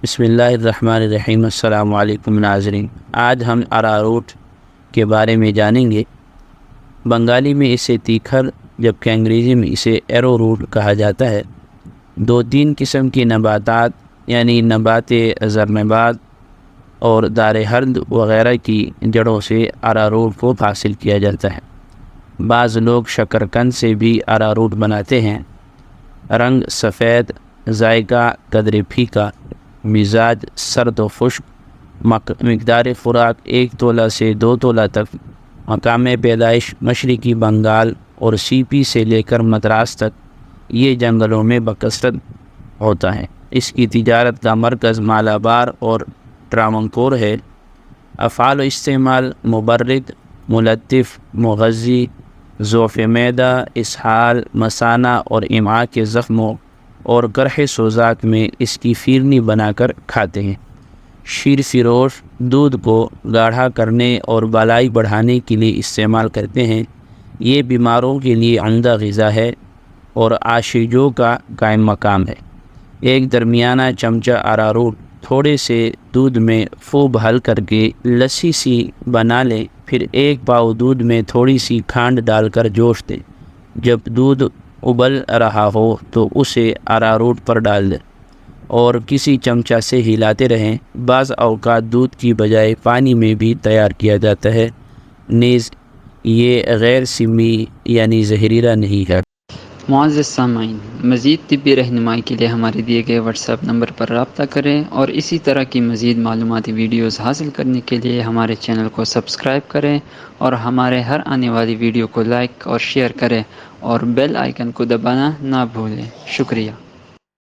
بسم اللہ الرحمن الرحیم۔ السلام علیکم ناظرین، آج ہم اراروٹ کے بارے میں جانیں گے۔ بنگالی میں اسے تیکھر جبکہ انگریزی میں اسے ایرو روٹ کہا جاتا ہے۔ دو تین قسم کی نباتات یعنی نبات زرنبات اور دار ہرد وغیرہ کی جڑوں سے اراروٹ کو حاصل کیا جاتا ہے۔ بعض لوگ شکرقند سے بھی اراروٹ بناتے ہیں۔ رنگ سفید، ذائقہ قدر پھیکا، مزاج سرد و خشک، مقدار خوراک 1 تولہ سے 2 تولہ تک، مقام پیدائش مشرقی بنگال اور سی پی سے لے کر مدراس تک، یہ جنگلوں میں بکثرت ہوتا ہے۔ اس کی تجارت کا مرکز مالابار اور ٹراونکور ہے۔ افعال و استعمال: مبرد، ملطف، مغذی، ضعف معدہ، اسہال، مثانہ اور امعاء کے زخموں اور گرح سوزاک میں اس کی فیرنی بنا کر کھاتے ہیں۔ شیر فروش دودھ کو گاڑھا کرنے اور بالائی بڑھانے کے لیے استعمال کرتے ہیں۔ یہ بیماروں کے لیے عمدہ غذا ہے اور آشیجوں کا قائم مقام ہے۔ ایک درمیانہ چمچہ اراروٹ تھوڑے سے دودھ میں خوب ہل کر کے لسی سی بنا لیں، پھر 1 پاؤ دودھ میں تھوڑی سی کھانڈ ڈال کر جوش دیں۔ جب دودھ ابل رہا ہو تو اسے اراروٹ پر ڈال دیں اور کسی چمچہ سے ہلاتے رہیں۔ بعض اوقات دودھ کی بجائے پانی میں بھی تیار کیا جاتا ہے، نیز یہ غیر سمی یعنی زہریلا نہیں ہے۔ معزز سامعین، مزید طبی رہنمائی کے لیے ہمارے دیے گئے واٹس ایپ نمبر پر رابطہ کریں اور اسی طرح کی مزید معلوماتی ویڈیوز حاصل کرنے کے لیے ہمارے چینل کو سبسکرائب کریں اور ہمارے ہر آنے والی ویڈیو کو لائک اور شیئر کریں اور بیل آئیکن کو دبانا نہ بھولیں۔ شکریہ۔